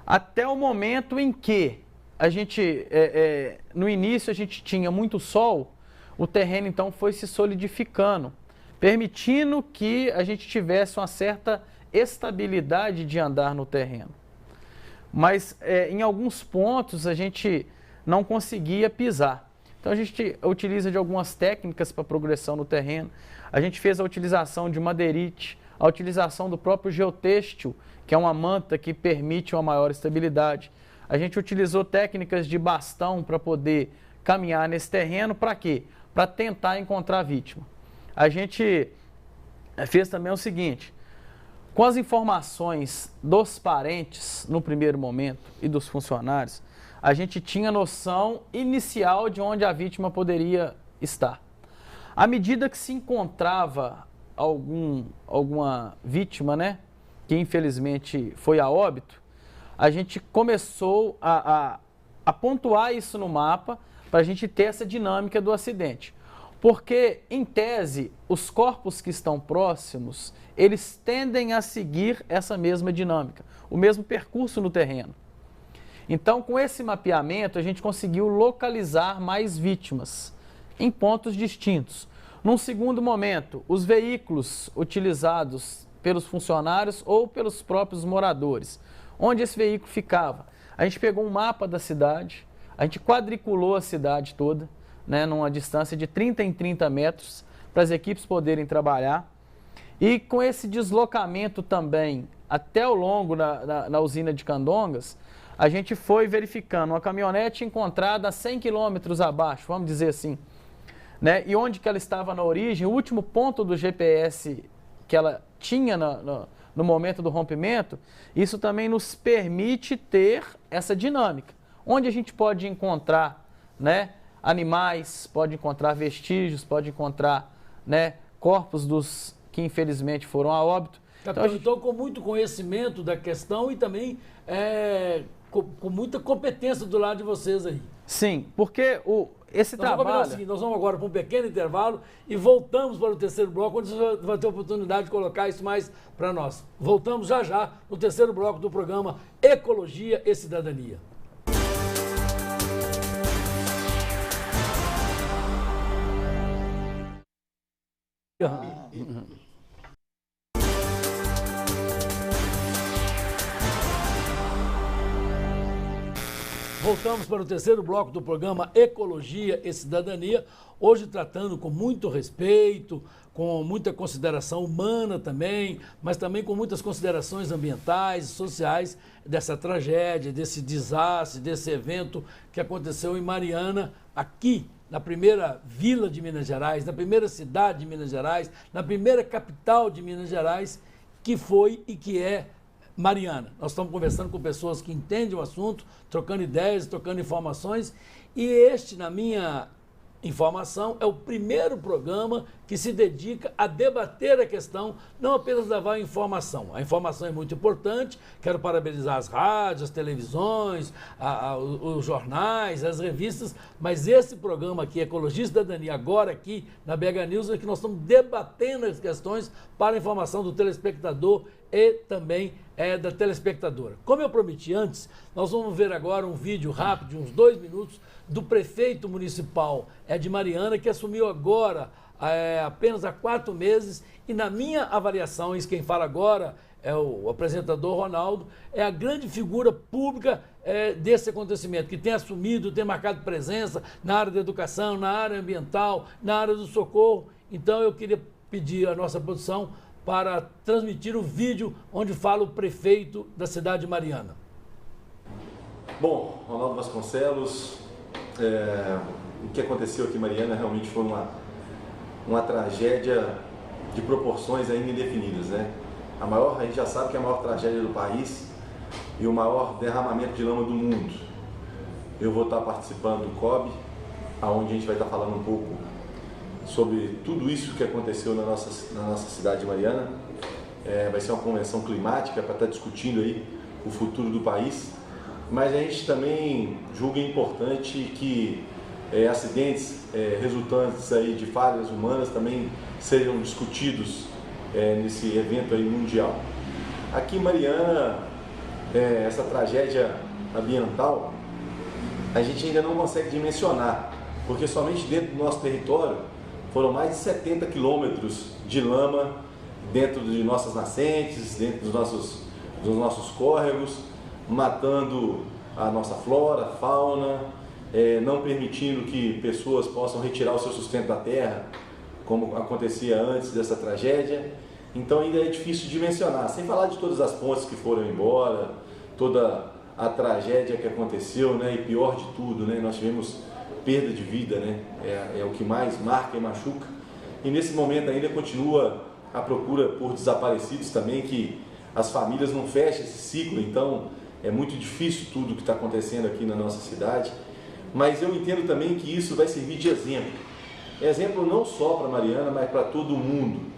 até o momento em que a gente, no início a gente tinha muito sol, o terreno então foi se solidificando, permitindo que a gente tivesse uma certa estabilidade de andar no terreno. Mas em alguns pontos a gente não conseguia pisar. Então a gente utiliza de algumas técnicas para progressão no terreno. A gente fez a utilização de madeirite, a utilização do próprio geotêxtil, que é uma manta que permite uma maior estabilidade. A gente utilizou técnicas de bastão para poder caminhar nesse terreno. Para quê? Para tentar encontrar a vítima. A gente fez também o seguinte: com as informações dos parentes no primeiro momento e dos funcionários, a gente tinha noção inicial de onde a vítima poderia estar. À medida que se encontrava alguma vítima, né, que infelizmente foi a óbito, a gente começou a pontuar isso no mapa para a gente ter essa dinâmica do acidente. Porque, em tese, os corpos que estão próximos, eles tendem a seguir essa mesma dinâmica, o mesmo percurso no terreno. Então, com esse mapeamento, a gente conseguiu localizar mais vítimas em pontos distintos. Num segundo momento, os veículos utilizados pelos funcionários ou pelos próprios moradores. Onde esse veículo ficava? A gente pegou um mapa da cidade, a gente quadriculou a cidade toda, né, numa distância de 30 em 30 metros, para as equipes poderem trabalhar. E com esse deslocamento também até o longo na usina de Candongas, a gente foi verificando uma caminhonete encontrada a 100 quilômetros abaixo, vamos dizer assim, né? E onde que ela estava na origem, o último ponto do GPS que ela tinha no momento do rompimento, isso também nos permite ter essa dinâmica. Onde a gente pode encontrar, né, animais, pode encontrar vestígios, pode encontrar, né, corpos dos que infelizmente foram a óbito. Então, com muito conhecimento da questão e também com muita competência do lado de vocês aí. Sim, porque esse trabalho... Nós vamos agora para um pequeno intervalo e voltamos para o terceiro bloco, onde você vai ter a oportunidade de colocar isso mais para nós. Voltamos já já no terceiro bloco do programa Ecologia e Cidadania. Voltamos para o terceiro bloco do programa Ecologia e Cidadania, hoje tratando com muito respeito, com muita consideração humana também, mas também com muitas considerações ambientais e sociais dessa tragédia, desse desastre, desse evento que aconteceu em Mariana, aqui na primeira vila de Minas Gerais, na primeira cidade de Minas Gerais, na primeira capital de Minas Gerais, que foi e que é Mariana. Nós estamos conversando com pessoas que entendem o assunto, trocando ideias, trocando informações, e este, na minha informação, é o primeiro programa que se dedica a debater a questão, não apenas levar a informação. A informação é muito importante, quero parabenizar as rádios, as televisões, os jornais, as revistas, mas esse programa aqui, Ecologia e Cidadania, agora aqui na BH News, é que nós estamos debatendo as questões para a informação do telespectador e também da telespectadora. Como eu prometi antes, nós vamos ver agora um vídeo rápido, de uns 2 minutos, do prefeito municipal de Mariana, que assumiu agora, apenas há 4 meses, e na minha avaliação, isso quem fala agora é o apresentador Ronaldo, é a grande figura pública desse acontecimento, que tem assumido, tem marcado presença na área da educação, na área ambiental, na área do socorro. Então eu queria pedir à nossa produção para transmitir o vídeo onde fala o prefeito da cidade de Mariana. Bom, Ronaldo Vasconcelos, o que aconteceu aqui em Mariana realmente foi uma tragédia de proporções ainda indefinidas, né? A gente já sabe que é a maior tragédia do país e o maior derramamento de lama do mundo. Eu vou estar participando do COB, onde a gente vai estar falando um pouco sobre tudo isso que aconteceu na nossa cidade de Mariana. Vai ser uma convenção climática para estar discutindo aí o futuro do país, mas a gente também julga importante que acidentes resultantes aí de falhas humanas também sejam discutidos nesse evento aí mundial. Aqui em Mariana, essa tragédia ambiental, a gente ainda não consegue dimensionar, porque somente dentro do nosso território foram mais de 70 quilômetros de lama dentro de nossas nascentes, dentro dos nossos córregos, matando a nossa flora, fauna, não permitindo que pessoas possam retirar o seu sustento da terra, como acontecia antes dessa tragédia. Então ainda é difícil dimensionar, sem falar de todas as pontes que foram embora, toda a tragédia que aconteceu, né? E pior de tudo, né? Nós tivemos perda de vida, né? É o que mais marca e machuca. E nesse momento ainda continua a procura por desaparecidos também, que as famílias não fecham esse ciclo, então é muito difícil tudo que está acontecendo aqui na nossa cidade. Mas eu entendo também que isso vai servir de exemplo. Exemplo não só para Mariana, mas para todo mundo.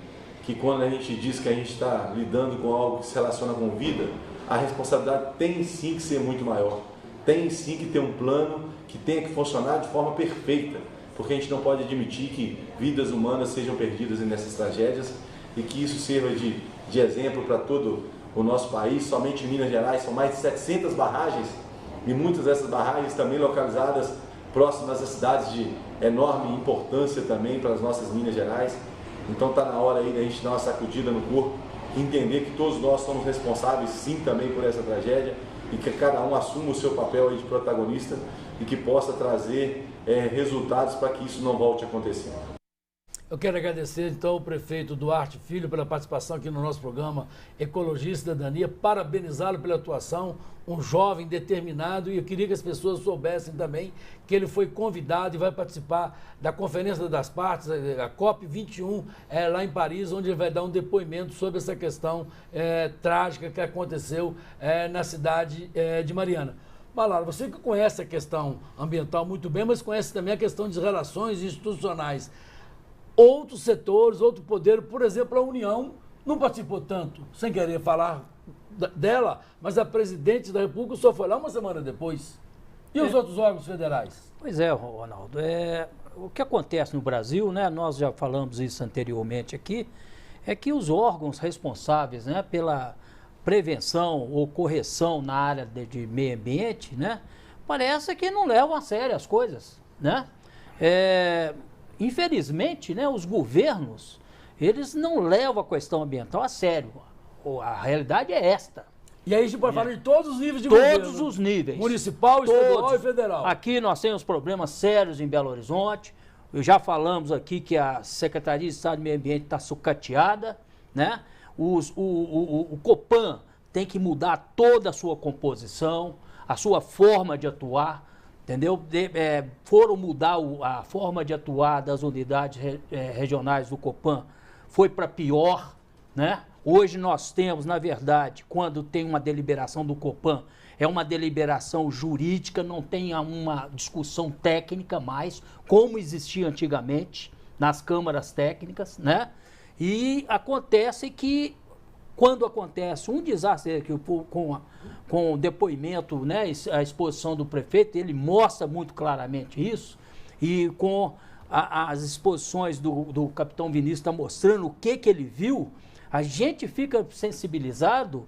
Que quando a gente diz que a gente está lidando com algo que se relaciona com vida, a responsabilidade tem sim que ser muito maior. Tem sim que ter um plano que tenha que funcionar de forma perfeita. Porque a gente não pode admitir que vidas humanas sejam perdidas nessas tragédias e que isso sirva de exemplo para todo o nosso país. Somente em Minas Gerais são mais de 700 barragens e muitas dessas barragens também localizadas próximas a cidades de enorme importância também para as nossas Minas Gerais. Então está na hora aí da gente dar uma sacudida no corpo, entender que todos nós somos responsáveis sim também por essa tragédia e que cada um assuma o seu papel aí de protagonista e que possa trazer resultados para que isso não volte a acontecer. Eu quero agradecer então ao prefeito Duarte Filho pela participação aqui no nosso programa Ecologia e Cidadania, parabenizá-lo pela atuação, um jovem determinado, e eu queria que as pessoas soubessem também que ele foi convidado e vai participar da Conferência das Partes, a COP21, lá em Paris, onde ele vai dar um depoimento sobre essa questão trágica que aconteceu na cidade de Mariana. Malara, você que conhece a questão ambiental muito bem, mas conhece também a questão de relações institucionais. Outros setores, outro poder, por exemplo, a União não participou tanto, sem querer falar dela, mas a presidente da República só foi lá uma semana depois. E os outros órgãos federais? Pois é, Ronaldo. O que acontece no Brasil, né, nós já falamos isso anteriormente aqui, é que os órgãos responsáveis, né, pela prevenção ou correção na área de meio ambiente, né, parece que não levam a sério as coisas, né? Infelizmente, né, os governos, eles não levam a questão ambiental a sério. A realidade é esta. E aí a gente pode falar de todos os níveis de governo. Todos os níveis. Municipal, estadual e federal. Aqui nós temos problemas sérios em Belo Horizonte. Já falamos aqui que a Secretaria de Estado do Meio Ambiente está sucateada, né? O Copan tem que mudar toda a sua composição, a sua forma de atuar, entendeu? Foram mudar a forma de atuar das unidades regionais do Copan, foi para pior, né? Hoje nós temos, na verdade, quando tem uma deliberação do Copan, é uma deliberação jurídica, não tem uma discussão técnica mais, como existia antigamente nas câmaras técnicas, né? E acontece que, quando acontece um desastre aqui, com o depoimento, né, a exposição do prefeito, ele mostra muito claramente isso, e com as exposições do capitão Vinícius está mostrando o que ele viu, a gente fica sensibilizado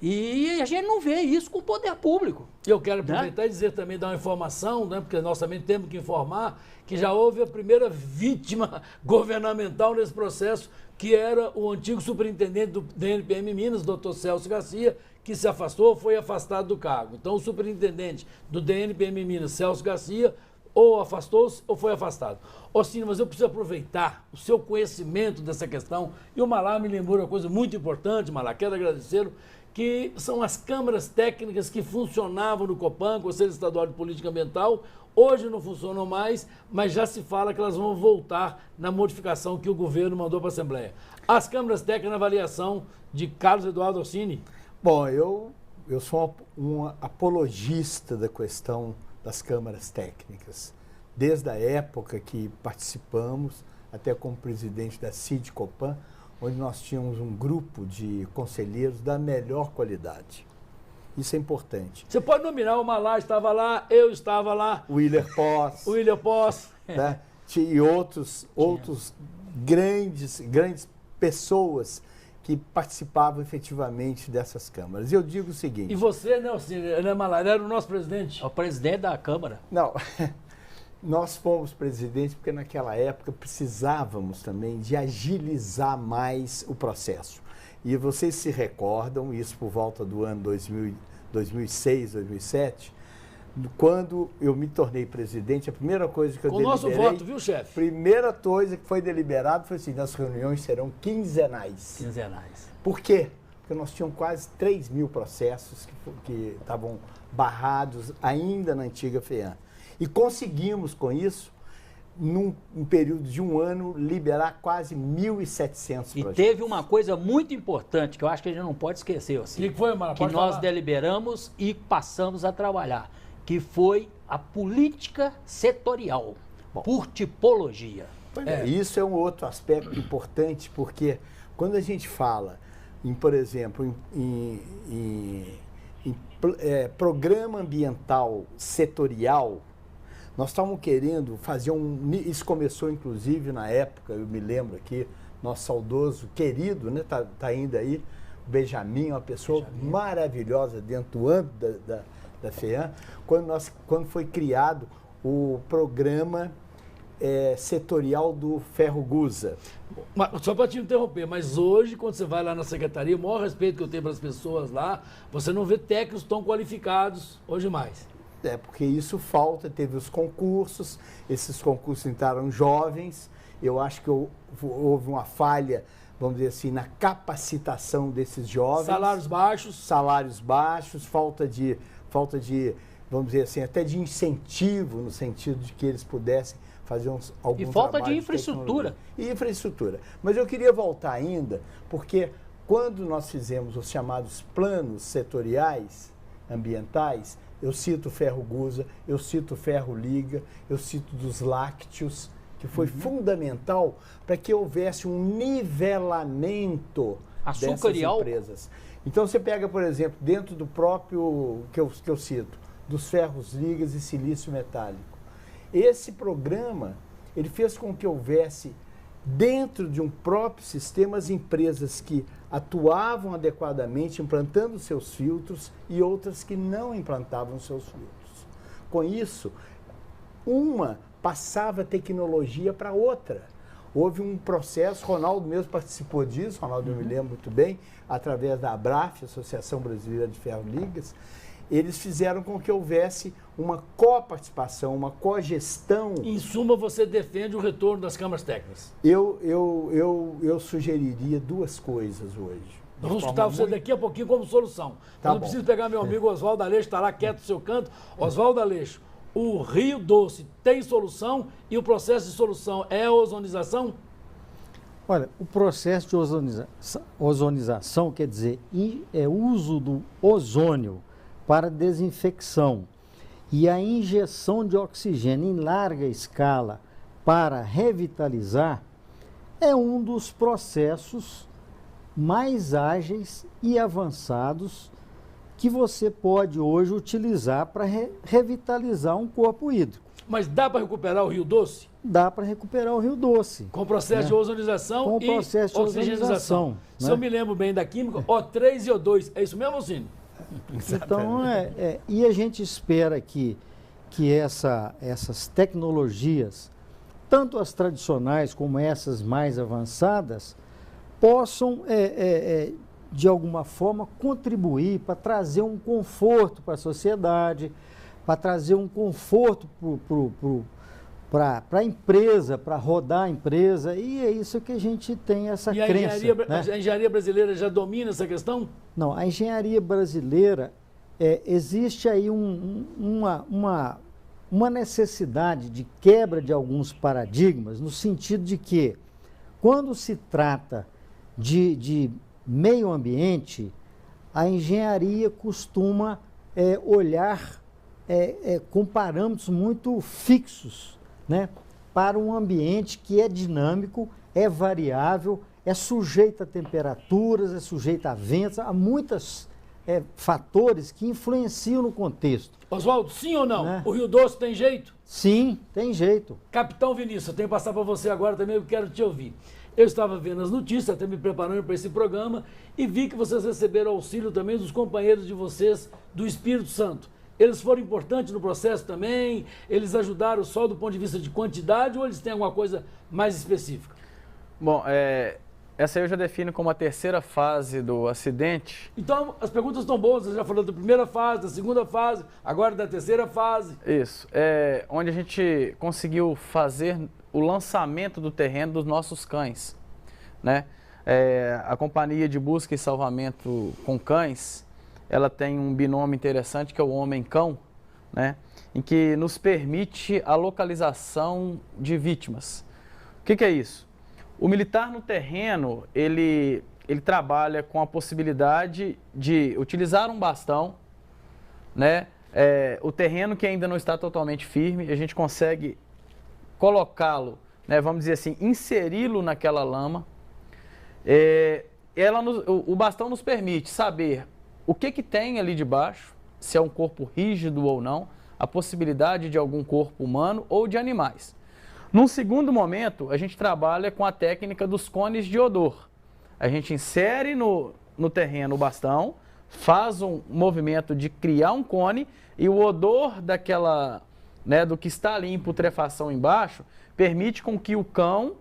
e a gente não vê isso com o poder público. Eu quero aproveitar, né, e dizer também, dar uma informação, né, porque nós também temos que informar que já houve a primeira vítima governamental nesse processo, que era o antigo superintendente do DNPM Minas, doutor Celso Garcia, que se afastou, foi afastado do cargo. Então o superintendente do DNPM Minas, Celso Garcia, ou afastou-se ou foi afastado. Orsini, mas eu preciso aproveitar o seu conhecimento dessa questão, e o Malá me lembrou uma coisa muito importante, Malá, quero agradecê-lo, que são as câmaras técnicas que funcionavam no Copan, Conselho Estadual de Política Ambiental, hoje não funcionam mais, mas já se fala que elas vão voltar na modificação que o governo mandou para a Assembleia. As câmaras técnicas na avaliação de Carlos Eduardo Orsini. Bom, eu sou um apologista da questão das câmaras técnicas. Desde a época que participamos, até como presidente da CID Copan, onde nós tínhamos um grupo de conselheiros da melhor qualidade. Isso é importante. Você pode nominar, o Malá estava lá, eu estava lá. O Willer Poss. Né? E outros grandes pessoas que participavam efetivamente dessas câmaras. Eu digo o seguinte... E você, Nelson Malara, era o nosso presidente? É o presidente da Câmara. Não, nós fomos presidentes porque naquela época precisávamos também de agilizar mais o processo. E vocês se recordam, isso por volta do ano 2006, 2007, quando eu me tornei presidente, a primeira coisa que eu deliberei... Com o nosso voto, viu, chefe? Primeira coisa que foi deliberado foi assim, as reuniões serão quinzenais. Quinzenais. Por quê? Porque nós tínhamos quase 3 mil processos que estavam barrados ainda na antiga FEAM. E conseguimos, com isso, num período de um ano, liberar quase 1.700 projetos. E teve uma coisa muito importante que eu acho que a gente não pode esquecer, assim, que foi, Mara? que nós deliberamos e passamos a trabalhar, que foi a política setorial, por tipologia. Isso é um outro aspecto importante, porque quando a gente fala, por exemplo, em programa ambiental setorial, nós estávamos querendo fazer isso começou inclusive na época, eu me lembro aqui, nosso saudoso querido, né, tá ainda aí, o Benjamin, uma pessoa maravilhosa dentro do âmbito da FEAM, quando foi criado o programa setorial do Ferro Gusa. Só para te interromper, mas hoje, quando você vai lá na secretaria, o maior respeito que eu tenho para as pessoas lá, você não vê técnicos tão qualificados hoje mais. Porque isso falta, teve os concursos, esses concursos entraram jovens, eu acho que houve uma falha, vamos dizer assim, na capacitação desses jovens. Salários baixos, falta de, vamos dizer assim, até de incentivo, no sentido de que eles pudessem fazer algum E falta trabalho de infraestrutura. E infraestrutura. Mas eu queria voltar ainda, porque quando nós fizemos os chamados planos setoriais ambientais, eu cito o Ferro Gusa, eu cito o Ferro Liga, eu cito dos lácteos, que foi fundamental para que houvesse um nivelamento dessas empresas. Então você pega, por exemplo, dentro do próprio, que eu cito, dos ferros ligas e silício metálico. Esse programa, ele fez com que houvesse, dentro de um próprio sistema, as empresas que atuavam adequadamente, implantando seus filtros, e outras que não implantavam seus filtros. Com isso, uma passava tecnologia para outra. Houve um processo, Ronaldo mesmo participou disso, Ronaldo eu me lembro muito bem, através da ABRAF, Associação Brasileira de Ferro Ligas, eles fizeram com que houvesse uma coparticipação, uma cogestão. Em suma, você defende o retorno das câmaras técnicas? Eu sugeriria duas coisas hoje. Vamos escutar você daqui a pouquinho como solução. Tá, eu preciso pegar meu amigo Oswaldo Aleixo, está lá quieto no seu canto. Oswaldo Aleixo, o Rio Doce tem solução e o processo de solução é a ozonização? Olha, o processo de ozonização quer dizer uso do ozônio para desinfecção e a injeção de oxigênio em larga escala para revitalizar é um dos processos mais ágeis e avançados que você pode hoje utilizar para revitalizar um corpo hídrico. Mas dá para recuperar o Rio Doce? Dá para recuperar o Rio Doce. Com o processo de ozonização e oxigenização. Se eu me lembro bem da química, O3 e O2. É isso mesmo, Cine? Então, e a gente espera que essas tecnologias, tanto as tradicionais como essas mais avançadas, possam, de alguma forma, contribuir para trazer um conforto para a sociedade, para trazer um conforto para a empresa, para rodar a empresa, e é isso que a gente tem essa crença. A engenharia brasileira já domina essa questão? Não, a engenharia brasileira, existe aí uma necessidade de quebra de alguns paradigmas, no sentido de que, quando se trata de meio ambiente, a engenharia costuma olhar com parâmetros muito fixos, né, para um ambiente que é dinâmico, é variável, é sujeito a temperaturas, é sujeito a ventos, a muitos fatores que influenciam no contexto. Oswaldo, sim ou não? Né? O Rio Doce tem jeito? Sim, tem jeito. Capitão Vinícius, eu tenho que passar para você agora também, eu quero te ouvir. Eu estava vendo as notícias, até me preparando para esse programa, e vi que vocês receberam auxílio também dos companheiros de vocês do Espírito Santo. Eles foram importantes no processo também? Eles ajudaram só do ponto de vista de quantidade ou eles têm alguma coisa mais específica? Bom, essa aí eu já defino como a terceira fase do acidente. Então, as perguntas estão boas. Você já falou da primeira fase, da segunda fase, agora da terceira fase. Isso. Onde a gente conseguiu fazer o lançamento do terreno dos nossos cães, né? A companhia de busca e salvamento com cães, ela tem um binômio interessante que é o homem-cão, né? Em que nos permite a localização de vítimas. O que é isso? O militar no terreno, ele trabalha com a possibilidade de utilizar um bastão, né? O terreno que ainda não está totalmente firme, a gente consegue colocá-lo, né, vamos dizer assim, inseri-lo naquela lama. O bastão nos permite saber o que tem ali debaixo, se é um corpo rígido ou não, a possibilidade de algum corpo humano ou de animais. Num segundo momento, a gente trabalha com a técnica dos cones de odor. A gente insere no terreno o bastão, faz um movimento de criar um cone e o odor daquela, né, do que está ali em putrefação embaixo, permite com que o cão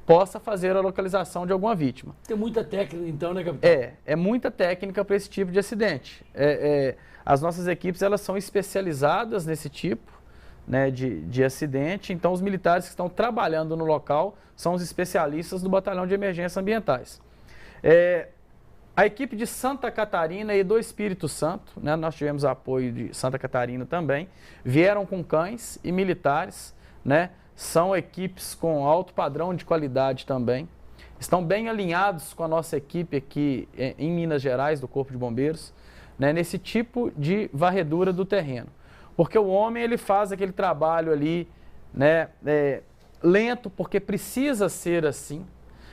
possa fazer a localização de alguma vítima. Tem muita técnica então, né, capitão? É muita técnica para esse tipo de acidente. As nossas equipes, elas são especializadas nesse tipo, né, de acidente, então os militares que estão trabalhando no local são os especialistas do Batalhão de Emergências Ambientais. A equipe de Santa Catarina e do Espírito Santo, né, nós tivemos apoio de Santa Catarina também, vieram com cães e militares, né, são equipes com alto padrão de qualidade também, estão bem alinhados com a nossa equipe aqui em Minas Gerais, do Corpo de Bombeiros, né, nesse tipo de varredura do terreno. Porque o homem, ele faz aquele trabalho ali, né, lento, porque precisa ser assim.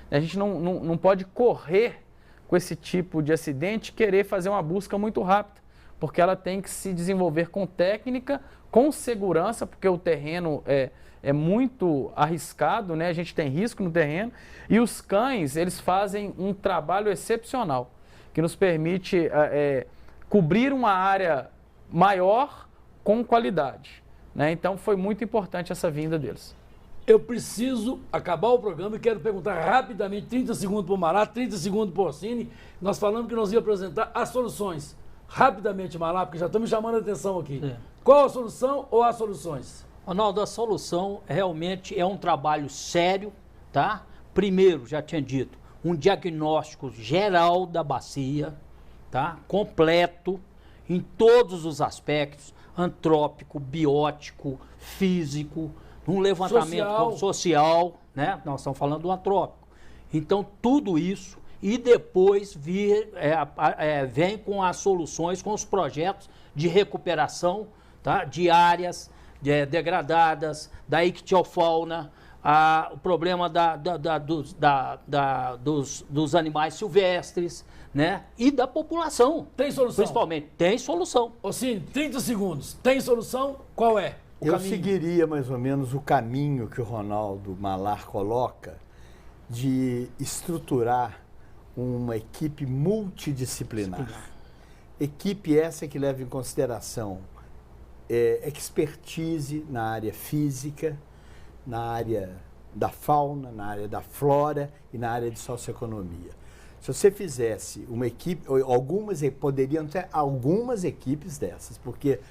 A gente não pode correr com esse tipo de acidente e querer fazer uma busca muito rápida, porque ela tem que se desenvolver com técnica, com segurança, porque o terreno é muito arriscado, né? A gente tem risco no terreno, e os cães, eles fazem um trabalho excepcional, que nos permite cobrir uma área maior com qualidade, né? Então foi muito importante essa vinda deles. Eu preciso acabar o programa e quero perguntar rapidamente, 30 segundos para o Mará, 30 segundos para o Orsini. Nós falamos que nós íamos apresentar as soluções. Rapidamente, Mará, porque já estamos chamando a atenção aqui. Qual a solução ou as soluções? Ronaldo, a solução realmente é um trabalho sério, tá? Primeiro, já tinha dito, um diagnóstico geral da bacia, tá? Completo, em todos os aspectos, antrópico, biótico, físico, um levantamento social, né? Nós estamos falando do antrópico. Então, tudo isso, e depois vem com as soluções, com os projetos de recuperação, tá? De áreas degradadas, da ictiofauna, o problema dos animais silvestres, né? E da população. Tem solução? Principalmente, tem solução. Orsini, 30 segundos. Tem solução? Qual é? Eu seguiria mais ou menos o caminho que o Ronaldo Malar coloca de estruturar uma equipe multidisciplinar. Equipe essa que leva em consideração expertise na área física, na área da fauna, na área da flora e na área de socioeconomia. Se você fizesse uma equipe, poderiam ter algumas equipes dessas, porque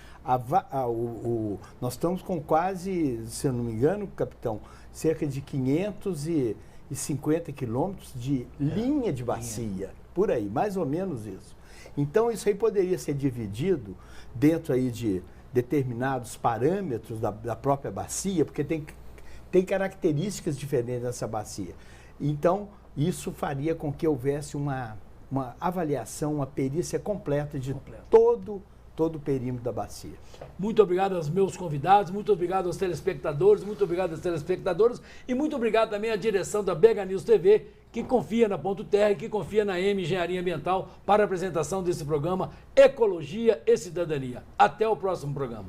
nós estamos com quase, se eu não me engano, capitão, cerca de 550 quilômetros de linha de bacia, por aí, mais ou menos isso. Então, isso aí poderia ser dividido dentro aí de determinados parâmetros da própria bacia, porque tem características diferentes dessa bacia. Então, isso faria com que houvesse uma avaliação, uma perícia completa de todo o perímetro da bacia. Muito obrigado aos meus convidados, muito obrigado aos telespectadores, muito obrigado às telespectadoras e muito obrigado também à direção da BH News TV, que confia na Ponto Terra e que confia na M Engenharia Ambiental para a apresentação desse programa Ecologia e Cidadania. Até o próximo programa.